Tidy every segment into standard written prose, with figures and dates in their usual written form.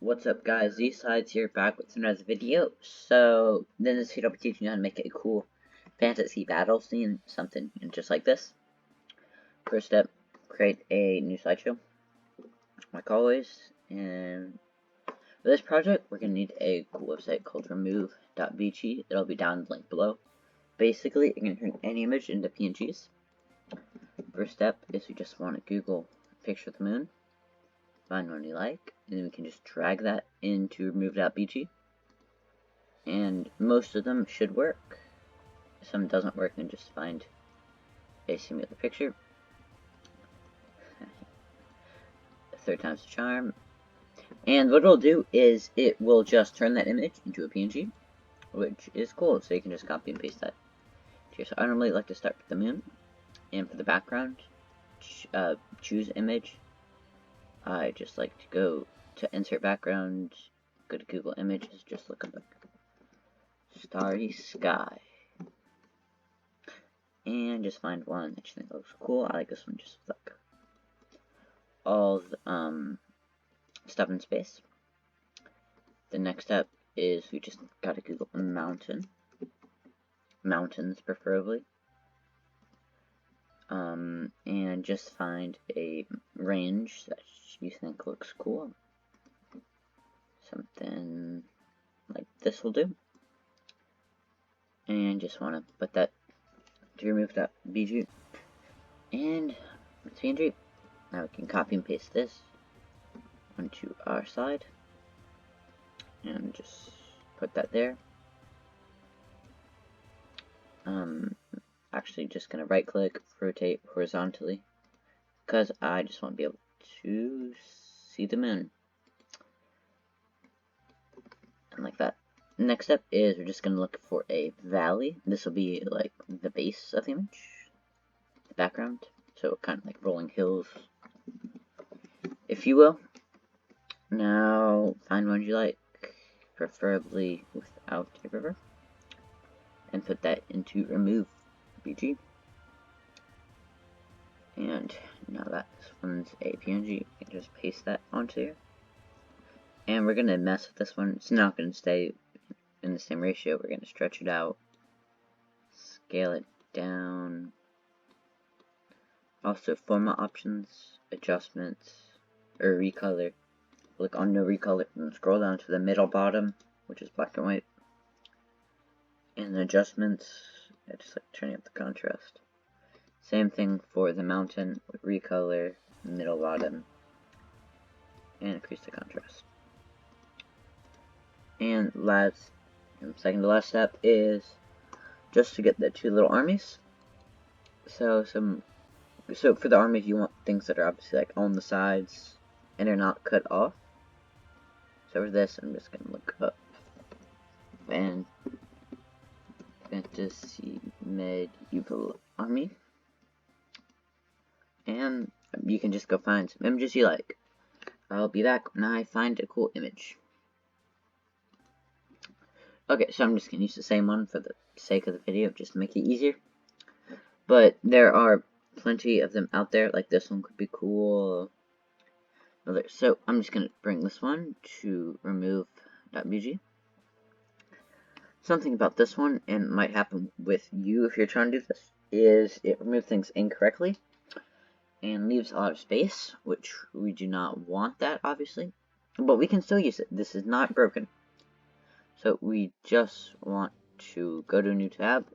What's up guys, Z-Sides here back with another video. So, in this video I'll be teaching you how to make a cool fantasy battle scene, something just like this. First step, create a new slideshow, like always, and for this project we're going to need a cool website called remove.bg. It'll be down in the link below. Basically, you can turn any image into PNGs. First step is we just want to Google picture of the moon. Find one you like, and then we can just drag that into remove.bg. And most of them should work. If some doesn't work, then just find a similar picture. Third time's the charm. And what it'll do is it will just turn that image into a PNG, which is cool, so you can just copy and paste that. So I normally like to start with the moon, and for the background, choose image. I just like to go to insert background, go to Google Images, just look up starry sky, and just find one that you think looks cool. I like this one just with like all the stuff in space. The next step is we just gotta Google a mountain, mountains preferably, and just find a range that you think looks cool. Something like this will do. And just want to put that to remove.bg, and it's PNG. Now we can copy and paste this onto our side and just put that there. Actually just gonna right click, rotate horizontally, because I just want to be able to see the moon. And like that. Next step is we're just gonna look for a valley. This will be like the base of the image, the background, so kind of like rolling hills, if you will. Now find one you like, preferably without a river, and put that into remove.bg. And now that this one's a PNG, you can just paste that onto here. And we're gonna mess with this one. It's not gonna stay in the same ratio. We're gonna stretch it out, scale it down. Also, format options, adjustments, or recolor. Click on no recolor and scroll down to the middle bottom, which is black and white. And the adjustments, I just like turning up the contrast. Same thing for the mountain, recolor, middle bottom, and increase the contrast. And second to last step is just to get the two little armies. So for the armies, you want things that are obviously like on the sides and are not cut off. So for this, I'm just gonna look up Fantasy Medieval Army, and you can just go find some images you like. I'll be back when I find a cool image. Okay, so I'm just gonna use the same one for the sake of the video, just to make it easier. But there are plenty of them out there, like this one could be cool. So I'm just gonna bring this one to remove.bg. Something about this one, and it might happen with you if you're trying to do this, is it removes things incorrectly and leaves a lot of space, which we do not want that, obviously. But we can still use it. This is not broken. So we just want to go to a new tab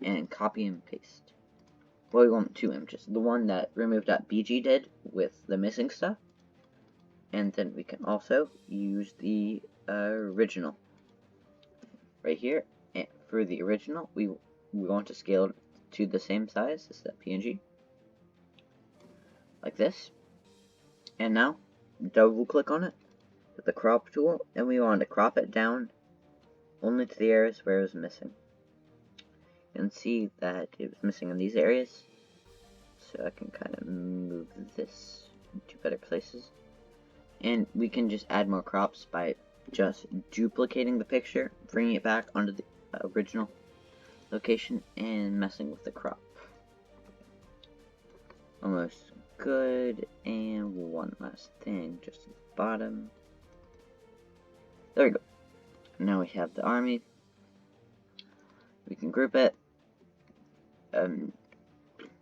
and copy and paste. Well, we want two images. The one that remove.bg did with the missing stuff, and then we can also use the original right here. And for the original, we want to scale it to the same size as that PNG, like this. And now double click on it with the crop tool, and we want to crop it down only to the areas where it was missing. You can see that it was missing in these areas, so I can kind of move this into better places. And we can just add more crops by just duplicating the picture, bringing it back onto the original location, and messing with the crop. Almost good. And one last thing, just at the bottom, There we go. Now we have the army. We can group it.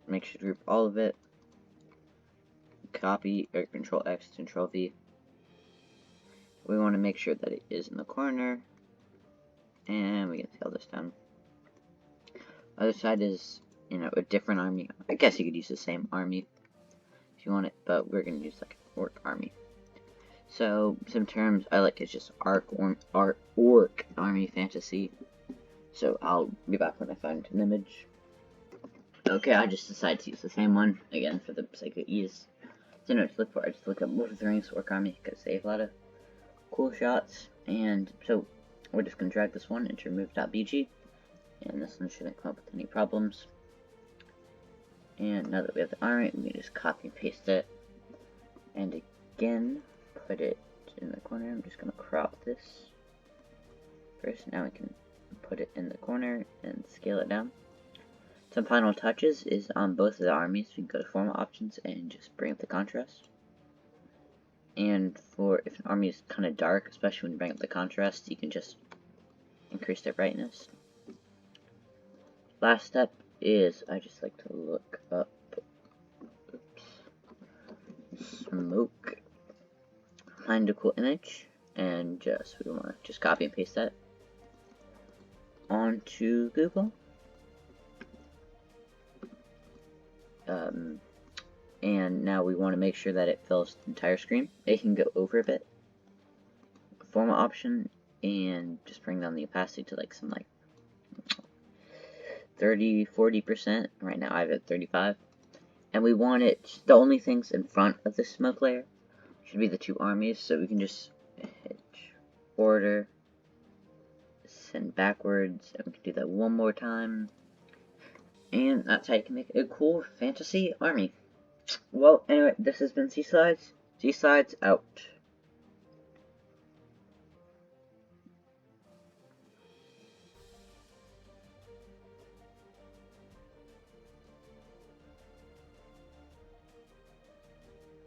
Make sure to group all of it. Copy, or Control X, Control V. We want to make sure that it is in the corner. And we can scale this down. Other side is, a different army. I guess you could use the same army if you want it, but we're going to use like an orc army. So, some terms I like is just orc army fantasy. So, I'll be back when I find an image. Okay, I just decided to use the same one, again, for the sake of ease. So, no, to look for, I just look up Lord of the Rings orc army, because they have a lot of cool shots. And so, we're just going to drag this one into remove.bg. And this one shouldn't come up with any problems. And now that we have the army, we can just copy and paste it. And again, put it in the corner. I'm just going to crop this first. Now we can put it in the corner and scale it down. Some final touches is on both of the armies. We can go to format options and just bring up the contrast. And for if an army is kind of dark, especially when you bring up the contrast, you can just increase their brightness. Last step is I just like to look up smoke, find a cool image, and we want to just copy and paste that onto Google. And now we want to make sure that it fills the entire screen. It can go over a bit. Format option, and just bring down the opacity to like some 30-40%. Right now I have it 35. And we want it, the only things in front of the smoke layer should be the two armies, so we can just hit order, send backwards, and we can do that one more time. And that's how you can make a cool fantasy army. Well, anyway, this has been Seaslides. Seaslides out.